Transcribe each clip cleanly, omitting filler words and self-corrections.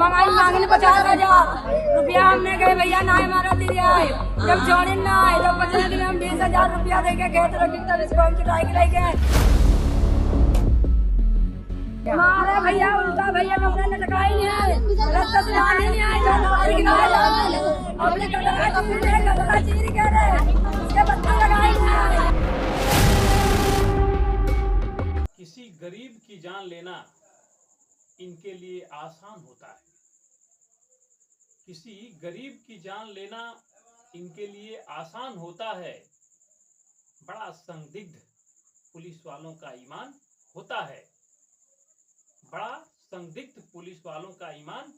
मंगाई मांगने 50,000 रुपया हमने गए भैया ना हमारा दिया है। जब छोड़े ना आए जब 15 दिन हम 20,000 रुपया देके खेत रखी तब इसको हम चुटाई के ले गए। मारे भैया उल्टा भैया हमने लटकाई नहीं है रस्ते से आने नहीं आए हमारी हमने कटरा चीर के रहे उसके बच्चे लगाई नहीं। किसी गरीब की जान लेना इनके लिए आसान होता है। किसी गरीब की जान लेना इनके लिए आसान होता है। बड़ा संदिग्ध पुलिस वालों का ईमान होता है। बड़ा संदिग्ध पुलिस वालों का ईमान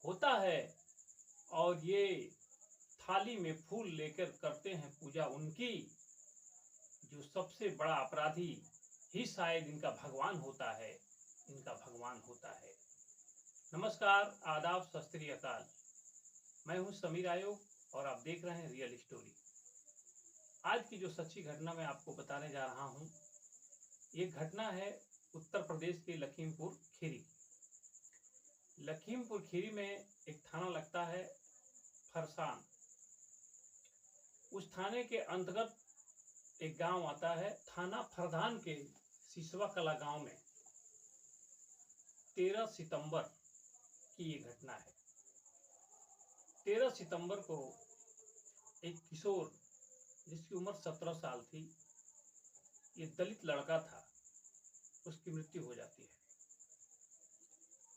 होता है। और ये थाली में फूल लेकर करते हैं पूजा उनकी, जो सबसे बड़ा अपराधी ही शायद इनका भगवान होता है। इनका भगवान होता है। नमस्कार, आदाब, सत श्री अकाल। मैं हूं समीर आयोग और आप देख रहे हैं रियल स्टोरी। आज की जो सच्ची घटना मैं आपको बताने जा रहा हूं, ये घटना है उत्तर प्रदेश के लखीमपुर खीरी। लखीमपुर खीरी में एक थाना लगता है फरसान। उस थाने के अंतर्गत एक गांव आता है थाना फरदान के सिसवा कला गांव में। 13 सितंबर की ये घटना है। 13 सितंबर को एक किशोर जिसकी उम्र 17 साल थी, ये दलित लड़का था, उसकी मृत्यु हो जाती है।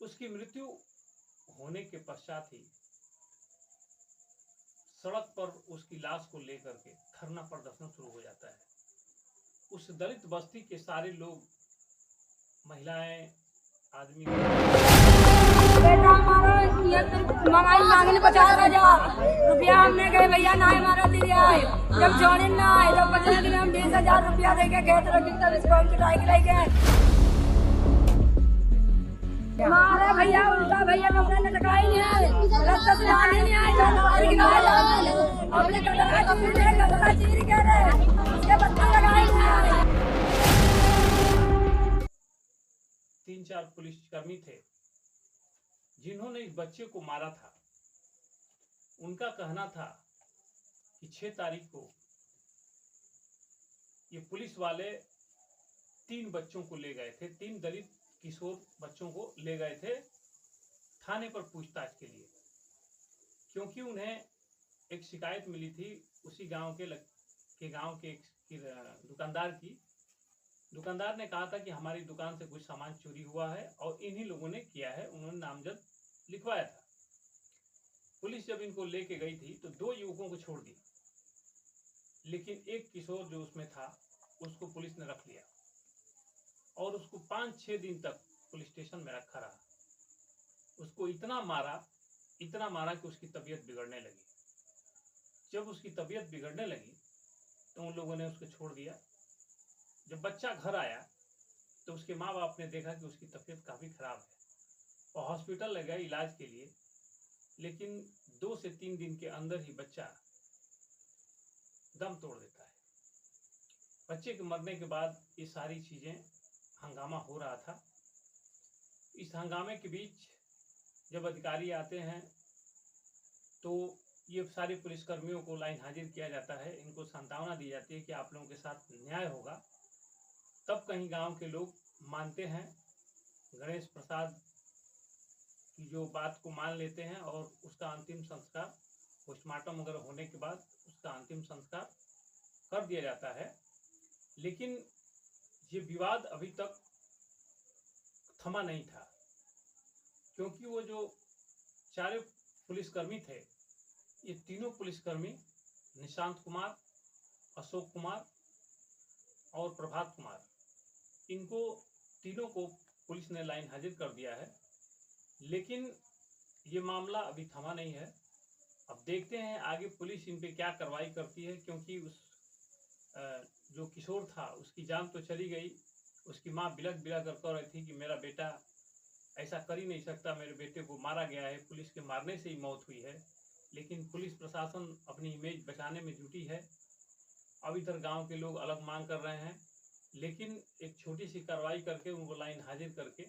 उसकी मृत्यु होने के पश्चात ही सड़क पर उसकी लाश को लेकर के धरना प्रदर्शन शुरू हो जाता है। उस दलित बस्ती के सारे लोग, महिलाएं, आदमी बेटा हमारा मंगाई मांगने 50,000 रुपया हमने गए भैया ना हमारा दिया है। जब छोड़े ना आए जब 15 दिन हम 20,000 रुपया देके खेत रखी तब इसको हम चुटाई के ले गए। मारे भैया उल्टा भैया हमने लटकाई नहीं है रस्ते से आने नहीं आए हमने कटरा चीर के रहे उसके बच्चे लगाई नहीं। 3-4 पुलिसकर्मी थे जिन्होंने इस बच्चे को मारा था। उनका कहना था कि 6 तारीख को ये पुलिस वाले 3 बच्चों को ले गए थे। 3 दलित किशोर बच्चों को ले गए थे थाने पर पूछताछ के लिए, क्योंकि उन्हें एक शिकायत मिली थी उसी गांव के एक दुकानदार की। दुकानदार ने कहा था कि हमारी दुकान से कुछ सामान चोरी हुआ है और इन्हीं लोगों ने किया है। उन्होंने नामजद लिखवाया था। पुलिस जब इनको लेके गई थी तो 2 युवकों को छोड़ दिया, लेकिन एक किशोर जो उसमें था उसको पुलिस ने रख लिया और उसको 5-6 दिन तक पुलिस स्टेशन में रखा रहा। उसको इतना मारा कि उसकी तबीयत बिगड़ने लगी। जब उसकी तबीयत बिगड़ने लगी तो उन लोगों ने उसको छोड़ दिया। जब बच्चा घर आया तो उसके माँ बाप ने देखा कि उसकी तबीयत काफ़ी खराब है और हॉस्पिटल ले गए इलाज के लिए, लेकिन 2 से 3 दिन के अंदर ही बच्चा दम तोड़ देता है। बच्चे के मरने के बाद ये सारी चीज़ें हंगामा हो रहा था। इस हंगामे के बीच जब अधिकारी आते हैं तो ये सारे पुलिसकर्मियों को लाइन हाजिर किया जाता है। इनको सांत्वना दी जाती है कि आप लोगों के साथ न्याय होगा। तब कहीं गांव के लोग मानते हैं, गणेश प्रसाद की जो बात को मान लेते हैं और उसका अंतिम संस्कार पोस्टमार्टम वगैरह होने के बाद उसका अंतिम संस्कार कर दिया जाता है। लेकिन ये विवाद अभी तक थमा नहीं था, क्योंकि वो जो 4 पुलिसकर्मी थे, ये तीनों पुलिसकर्मी निशांत कुमार, अशोक कुमार और प्रभात कुमार, इनको तीनों को पुलिस ने लाइन हाजिर कर दिया है। लेकिन ये मामला अभी थमा नहीं है। अब देखते हैं आगे पुलिस इन पे क्या कार्रवाई करती है, क्योंकि उस जो किशोर था उसकी जान तो चली गई। उसकी माँ बिलख बिलख कर कह रही थी कि मेरा बेटा ऐसा कर ही नहीं सकता, मेरे बेटे को मारा गया है, पुलिस के मारने से ही मौत हुई है। लेकिन पुलिस प्रशासन अपनी इमेज बचाने में जुटी है। अब इधर गांव के लोग अलग मांग कर रहे हैं, लेकिन एक छोटी सी कार्रवाई करके उनको लाइन हाजिर करके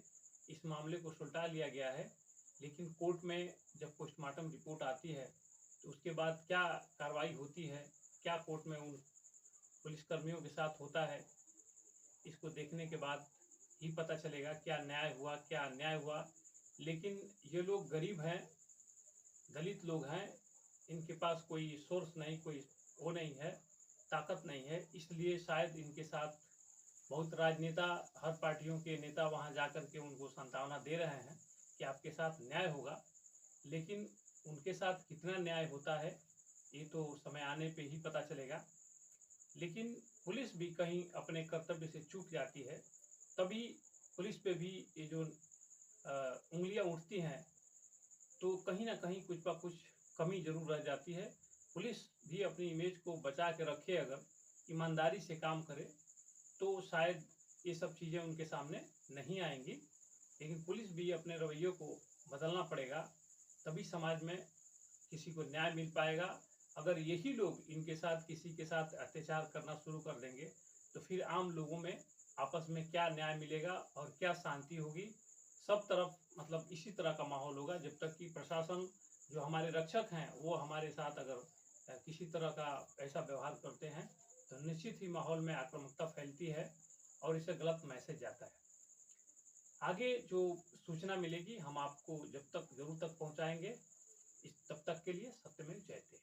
इस मामले को सुलटा लिया गया है। लेकिन कोर्ट में जब पोस्टमार्टम रिपोर्ट आती है तो उसके बाद क्या कार्रवाई होती है, क्या कोर्ट में उन पुलिसकर्मियों के साथ होता है, इसको देखने के बाद ही पता चलेगा क्या न्याय हुआ, क्या अन्याय हुआ। लेकिन ये लोग गरीब हैं, दलित लोग हैं, इनके पास कोई सोर्स नहीं, कोई वो नहीं है, ताकत नहीं है, इसलिए शायद इनके साथ बहुत राजनेता, हर पार्टियों के नेता वहां जाकर के उनको सांत्वना दे रहे हैं कि आपके साथ न्याय होगा। लेकिन उनके साथ कितना न्याय होता है ये तो समय आने पे ही पता चलेगा। लेकिन पुलिस भी कहीं अपने कर्तव्य से चूक जाती है, तभी पुलिस पे भी ये जो उंगलियां उठती हैं, तो कहीं ना कहीं कुछ ना कुछ कमी जरूर रह जाती है। पुलिस भी अपनी इमेज को बचा के रखे, अगर ईमानदारी से काम करे तो शायद ये सब चीज़ें उनके सामने नहीं आएंगी। लेकिन पुलिस भी अपने रवैये को बदलना पड़ेगा, तभी समाज में किसी को न्याय मिल पाएगा। अगर यही लोग इनके साथ किसी के साथ अत्याचार करना शुरू कर देंगे तो फिर आम लोगों में आपस में क्या न्याय मिलेगा और क्या शांति होगी। सब तरफ मतलब इसी तरह का माहौल होगा जब तक कि प्रशासन, जो हमारे रक्षक हैं, वो हमारे साथ अगर किसी तरह का ऐसा व्यवहार करते हैं तो निश्चित ही माहौल में आक्रामकता फैलती है और इससे गलत मैसेज जाता है। आगे जो सूचना मिलेगी हम आपको जब तक जरूर तक पहुंचाएंगे। तब तक के लिए सत्यमेव जयते।